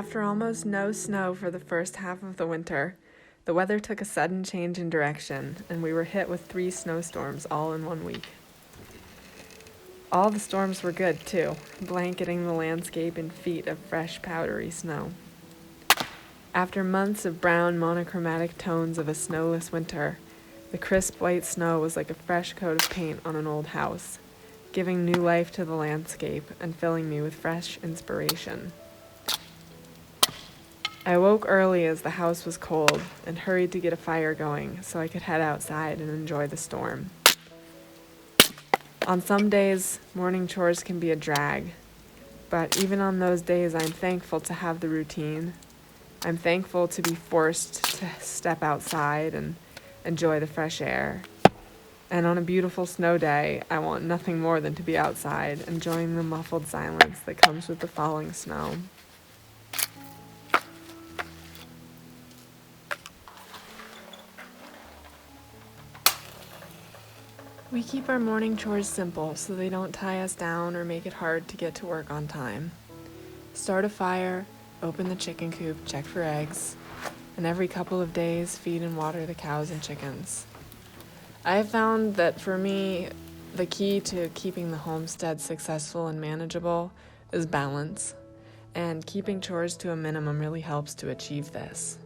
After almost no snow for the first half of the winter, the weather took a sudden change in direction, and we were hit with 3 snowstorms all in 1 week. All the storms were good, too, blanketing the landscape in feet of fresh, powdery snow. After months of brown, monochromatic tones of a snowless winter, the crisp white snow was like a fresh coat of paint on an old house, giving new life to the landscape and filling me with fresh inspiration. I woke early as the house was cold and hurried to get a fire going so I could head outside and enjoy the storm. On some days, morning chores can be a drag, but even on those days, I'm thankful to have the routine. I'm thankful to be forced to step outside and enjoy the fresh air. And on a beautiful snow day, I want nothing more than to be outside, enjoying the muffled silence that comes with the falling snow. We keep our morning chores simple so they don't tie us down or make it hard to get to work on time. Start a fire, open the chicken coop, check for eggs, and every couple of days feed and water the cows and chickens. I have found that for me, the key to keeping the homestead successful and manageable is balance, and keeping chores to a minimum really helps to achieve this.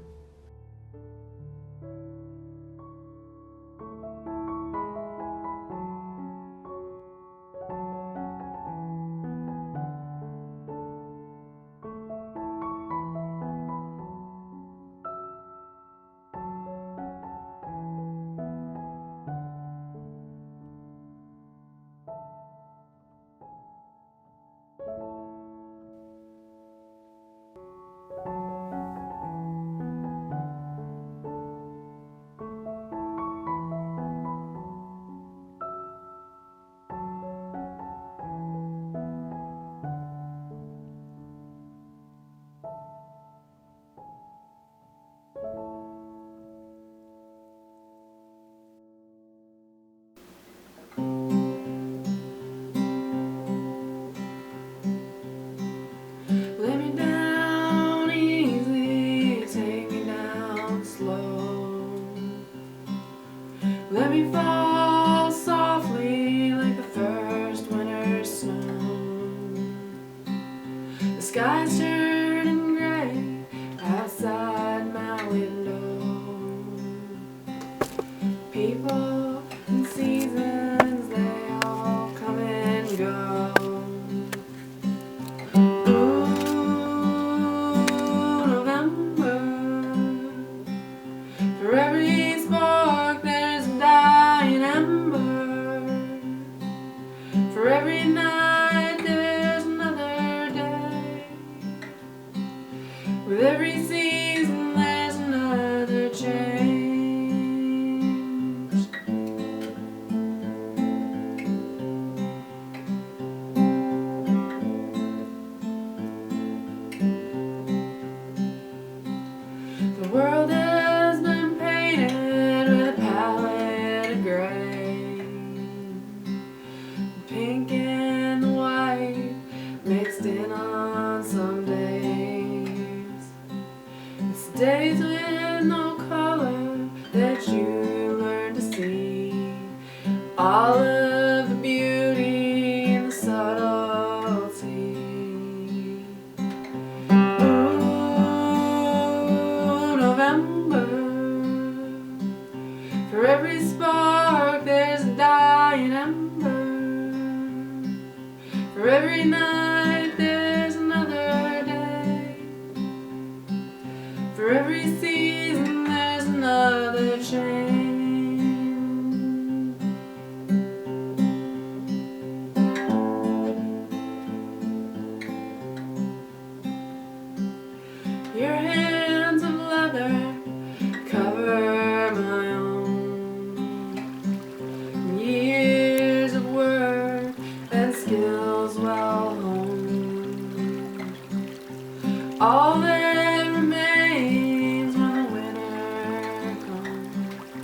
Lay me down easy, take me down slow. Let me fall softly like the first winter snow. The sky's turning gray outside my window. People and seasons, they all come and go. For every spark there's a dying ember. For every night there's another day. With every season there's another change. The world has been painted with a palette of gray. The pink and the white mixed in on some days. It's days with no color that you learn to see all of the beauty and the subtlety. November. For every spark there's a dying ember. For every night there's another day. For every season there's another change. Your hands of leather cover my own. Years of work and skills well honed. All that remains when the winter comes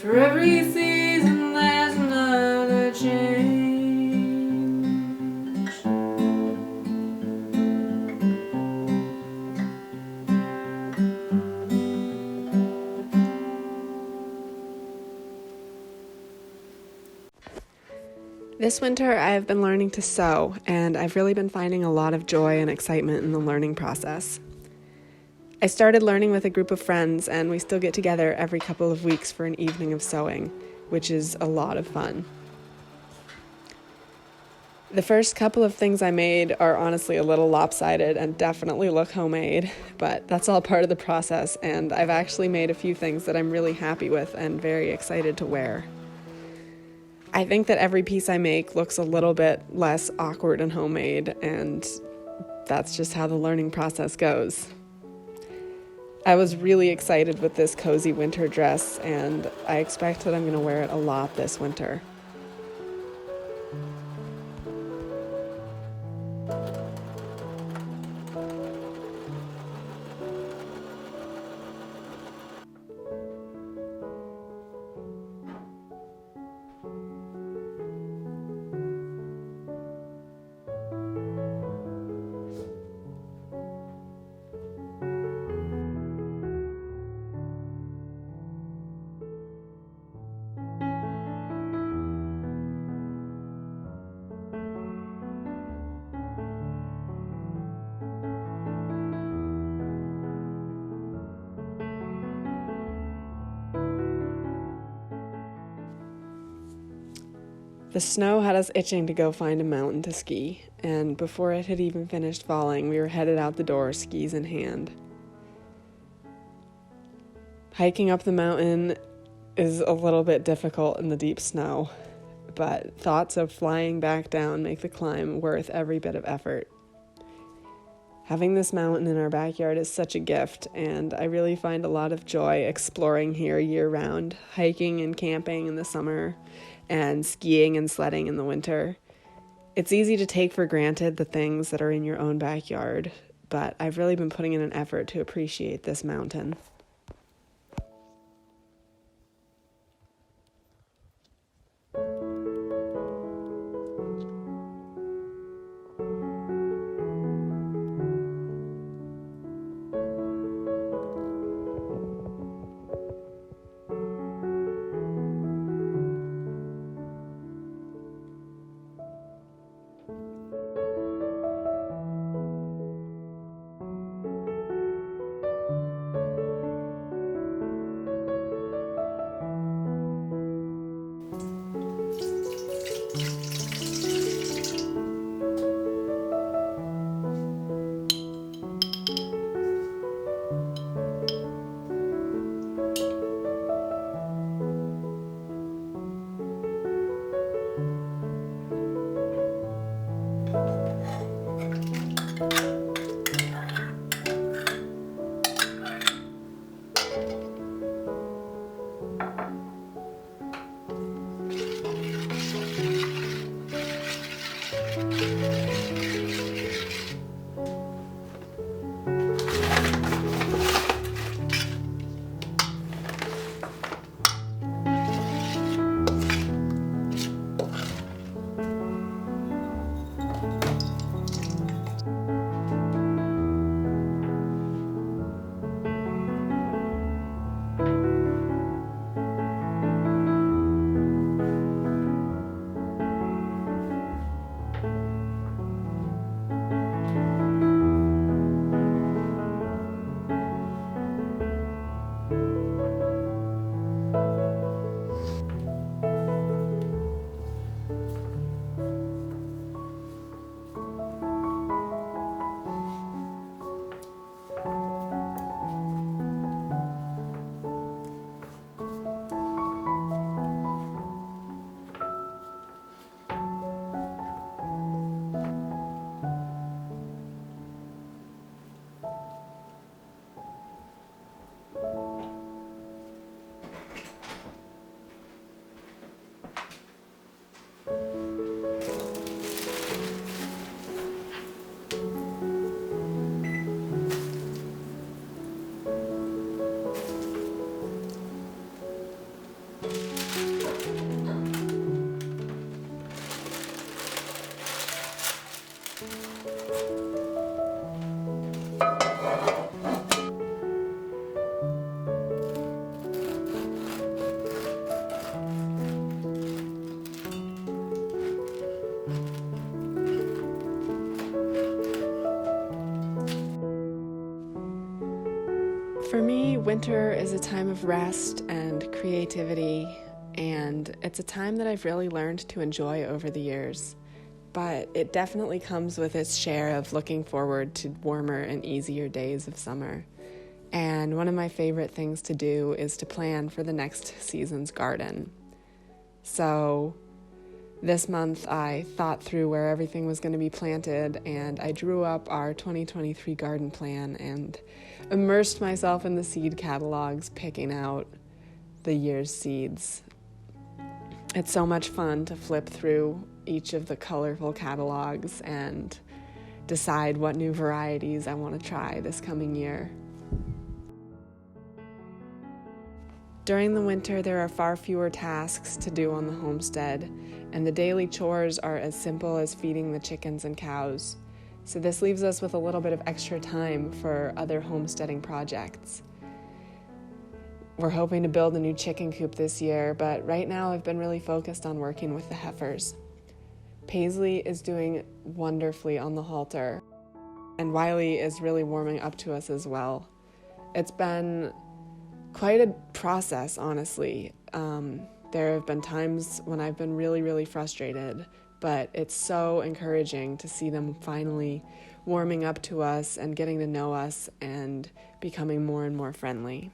For every season there's another change. This winter I've been learning to sew, and I've really been finding a lot of joy and excitement in the learning process. I started learning with a group of friends, and we still get together every couple of weeks for an evening of sewing, which is a lot of fun. The first couple of things I made are honestly a little lopsided and definitely look homemade, but that's all part of the process, and I've actually made a few things that I'm really happy with and very excited to wear. I think that every piece I make looks a little bit less awkward and homemade, and that's just how the learning process goes. I was really excited with this cozy winter dress, and I expect that I'm going to wear it a lot this winter. The snow had us itching to go find a mountain to ski, and before it had even finished falling, we were headed out the door, skis in hand. Hiking up the mountain is a little bit difficult in the deep snow, but thoughts of flying back down make the climb worth every bit of effort. Having this mountain in our backyard is such a gift, and I really find a lot of joy exploring here year-round, hiking and camping in the summer, and skiing and sledding in the winter. It's easy to take for granted the things that are in your own backyard, but I've really been putting in an effort to appreciate this mountain. winter is a time of rest and creativity, and it's a time that I've really learned to enjoy over the years. But it definitely comes with its share of looking forward to warmer and easier days of summer. And one of my favorite things to do is to plan for the next season's garden. So this month I thought through where everything was going to be planted, and I drew up our 2023 garden plan and immersed myself in the seed catalogs, picking out the year's seeds. It's so much fun to flip through each of the colorful catalogs and decide what new varieties I want to try this coming year. During the winter, there are far fewer tasks to do on the homestead, and the daily chores are as simple as feeding the chickens and cows. So this leaves us with a little bit of extra time for other homesteading projects. We're hoping to build a new chicken coop this year, but right now I've been really focused on working with the heifers. Paisley is doing wonderfully on the halter, and Wiley is really warming up to us as well. It's been quite a process, honestly. There have been times when I've been really, really frustrated, but it's so encouraging to see them finally warming up to us and getting to know us and becoming more and more friendly.